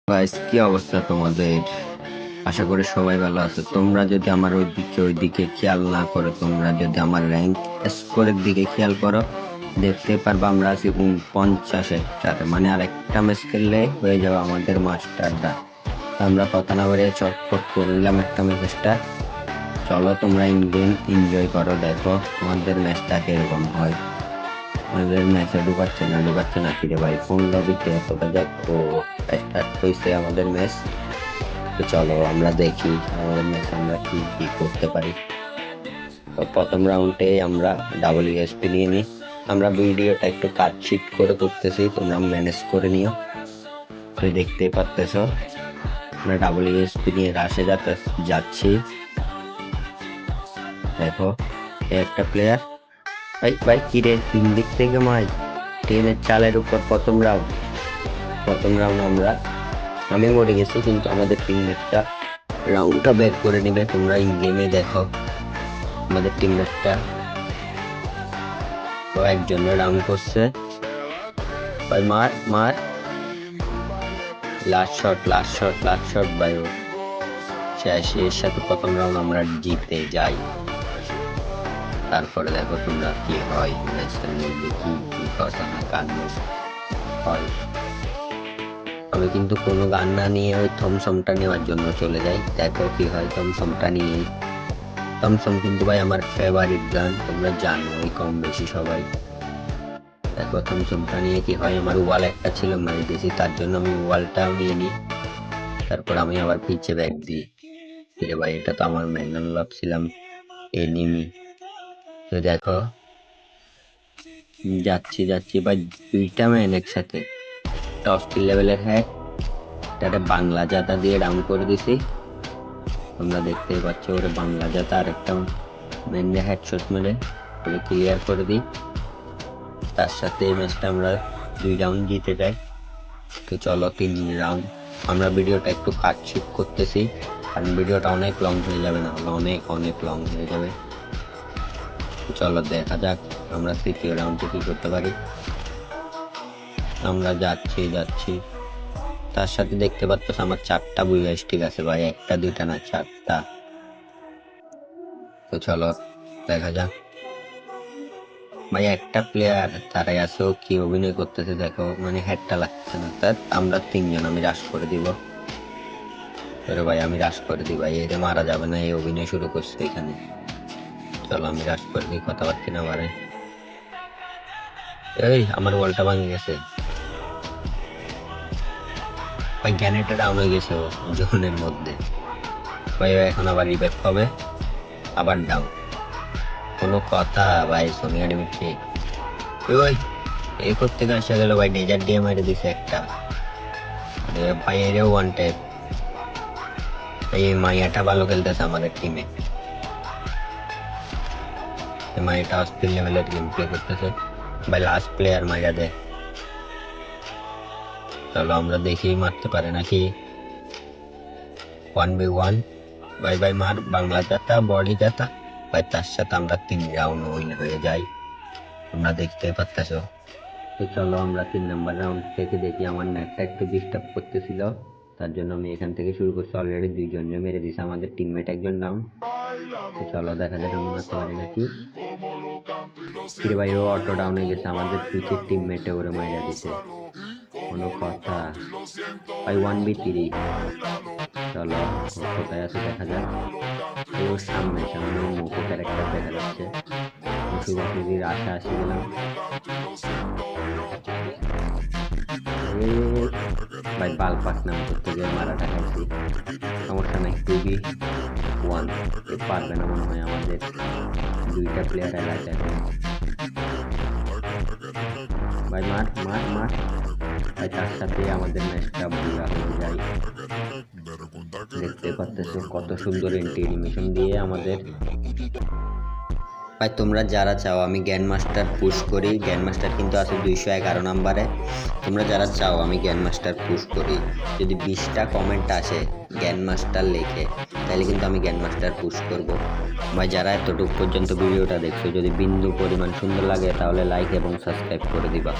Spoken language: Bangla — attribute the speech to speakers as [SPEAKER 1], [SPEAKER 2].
[SPEAKER 1] গাইস, কি অবস্থা তোমাদের? আশা করি সবাই ভালো আছো। তোমরা যদি আমার ওইদিকে খেয়াল না করো, তোমরা যদি আমার র্যাঙ্ক স্কোরের দিকে খেয়াল করো, দেখতে পারবা আমরা আছি 49 মানে আর একটা ম্যাচ খেললে হয়ে যাবে আমাদের মাস্টারটা। আমরা কথা না বলে চটপট করে নিলাম একটা ম্যাচটা। চলো তোমরা ইন গেম এনজয় করো, দেখো আমাদের ম্যাচটা কিরকম হয়। আমাদের ম্যাচে ঢুকাচ্ছে না কিরে ভাই, কোন লবিতে এতটা দেখো। স্টার্ট হয়েছে আমাদের ম্যাচ। তো চলো আমরা দেখি আমাদের ম্যাচে আমরা কি কি করতে পারি। তো প্রথম রাউন্ডে আমরা ডাবল ইউএসপি নিয়ে নিই। আমরা ভিডিওটা একটু কাট শিট করে করতেছি, তোমরা ম্যানেজ করে নিও। তো দেখতেই পারতেছো আমরা ডাবল ইউএসপি নিয়ে রাশে যাচ্ছি। দেখো একটা প্লেয়ার। ভাই ভাই কিরে, তিন দিক থেকে মাই ট্রেনের চালের উপর প্রথম রাউন্ড আমি মরে গেছি, কিন্তু আমাদের টিমমেটটা রাউন্ডটা বের করে নিবে। তোমরা ইন গেমে দেখো আমাদের টিমমেটটা তো একজনের রাউন্ড করছে। ভাই মার মার, লাস্ট শট ভাই ও শেষ। এর সাথে প্রথম রাউন্ড আমরা জিতে যাই। তারপরে দেখো তোমরা কি হয় ম্যাচটার মধ্যে, কি কি ঘটনা কাণ্ড হয়। আমি কিন্তু কোনো গান না নিয়ে ওই থমসমটা নেওয়ার জন্য চলে যাই। দেখো কি হয় থমসমটা নিয়ে। থমসম কিন্তু ভাই আমার ফেভারিট গান, তোমরা জানো ওই কম বেশি সবাই। দেখো থমসমটা নিয়ে কি হয়, আমার ওয়াল একটা ছিল মারি দিয়েছি, তার জন্য আমি ওয়ালটাও নিয়ে নিই। তারপর আমি আবার পিছে ব্যাগ দিই। ফিরে ভাই, এটা তো আমার ম্যানুয়াল ভাবছিলাম এনিমি। তো দেখো যাচ্ছি ভাই, দুইটা ম্যান একসাথে। টপ স্কিল লেভেলের হ্যাক, তাটা বাংলা জাতা দিয়ে ডাউন করে দিছি। তোমরা দেখতেই পাচ্ছ ওরে বাংলা জাতা আর একটা ম্যানে হেডশট মেরে ওরে ক্লিয়ার করে দিই। তার সাথে এই ম্যাচটা আমরা 2 রাউন্ড জিতে যাই। তো চলো 3 রাউন্ড আমরা ভিডিওটা একটু কাট শিট করতেছি, কারণ ভিডিওটা অনেক লং হয়ে যাবে, না হলে অনেক অনেক লং হয়ে যাবে। চলো দেখা যাক আমরা তৃতীয় রাউন্ডে কি করতে পারি। আমরা যাচ্ছি, তার সাথে দেখতে পাচ্ছ আমার 4টা বুইয়া স্টিক আছে ভাই, একটা দুইটা না 4টা। তো চলো দেখা যাক। ভাই একটা প্লেয়ার তারাই আছে, ও কি অভিনয় করতেছে দেখো, মানে হেডটা লাগছে না তার। আমরা 3জন, আমি রাশ করে দিব। ভাই আমি রাশ করে দিই ভাই, এটা মারা যাবে না, এই অভিনয় শুরু করছে এখানে। চলো আমি রাশ করে দিই, কথা পাচ্ছি না মারে। এই আমার ওয়ালটা ভাঙে গেছে ভাই, গ্যানেটটা ডাউন হয়ে গেছে ও জোনের মধ্যে। ভাই ও এখন আবার রিভাইভ পাবে, আবার ডাউন। কোনো কথা ভাই, সোনিয়া ডিমিট্রি ওই এই করতে আসা গেল ভাই, ডেজার্ট দিয়ে মেরে দিছে একটা। ভাই এরেও ওয়ান টাইপ। এই মাইয়াটা ভালো খেলতেছে আমাদের টিমে, মাইয়াটা অস্থির লেভেলের গেম প্লে করতেছে ভাই। লাস্ট প্লেয়ার মাইয়া দেয়। চলো আমরা দেখি মারতে পারে নাকি। 1v1 ভাই ভাই মার, বাংলা জাতা বডি জাতা ভাই। তার সাথে আমরা 3 রাউন্ড উইন হয়ে যাই, তোমরা দেখতে পাচ্ছ। তো চলো আমরা 3 নম্বর রাউন্ড থেকে দেখি। আমার নেটটা একটু ডিস্টার্ব করতেছিল, তার জন্য আমি এখান থেকে শুরু করছি। অলরেডি 2জন মেরে দিছে, আমাদের টিমমেট একজন ডাউন। তো চলো দেখা যাক আমি মারতে পারি নাকি। ফিরে ভাই ও অটো ডাউন হয়ে গেছে, আমাদের পিছের টিমমেটে ওরে মাইরা দিছে। কোনো কথা ভাই, 1v3। চলো ও কোথায় আছে দেখা যাক। ওর সামনে ওর মোটো ক্যারেক্টার দেখা যাচ্ছে। সোজাসুজি রাশে আসি গেলাম। ভাই বাল পাক নাম করতে গিয়ে মারাটা খাইছি, সমস্যা নাই। 2v1 পারবে না মনে হয়, আমাদের 2টা প্লেয়ার এলাকায় এখন। ভাই মার মার মার ভাই, তার সাথে আমাদের ম্যাচটা বুড়া হয়ে যায়। দেখতে পাচ্তেছো কত সুন্দর এনিমেশন দিয়ে আমাদের। ভাই তোমরা যারা চাও আমি গ্র্যান্ড মাস্টার পুশ করি, গ্র্যান্ড মাস্টার কিন্তু আছে 211 নম্বরে। তোমরা যারা চাও আমি গ্র্যান্ড মাস্টার পুশ করি, যদি 20টা কমেন্ট আসে গ্র্যান্ড মাস্টার লেখে, তাহলে কিন্তু আমি গ্র্যান্ড মাস্টার পুশ করব। ভাই যারা এতটুকু পর্যন্ত ভিডিওটা দেখছো, যদি বিন্দু পরিমাণ সুন্দর লাগে তাহলে লাইক এবং সাবস্ক্রাইব করে দিবা।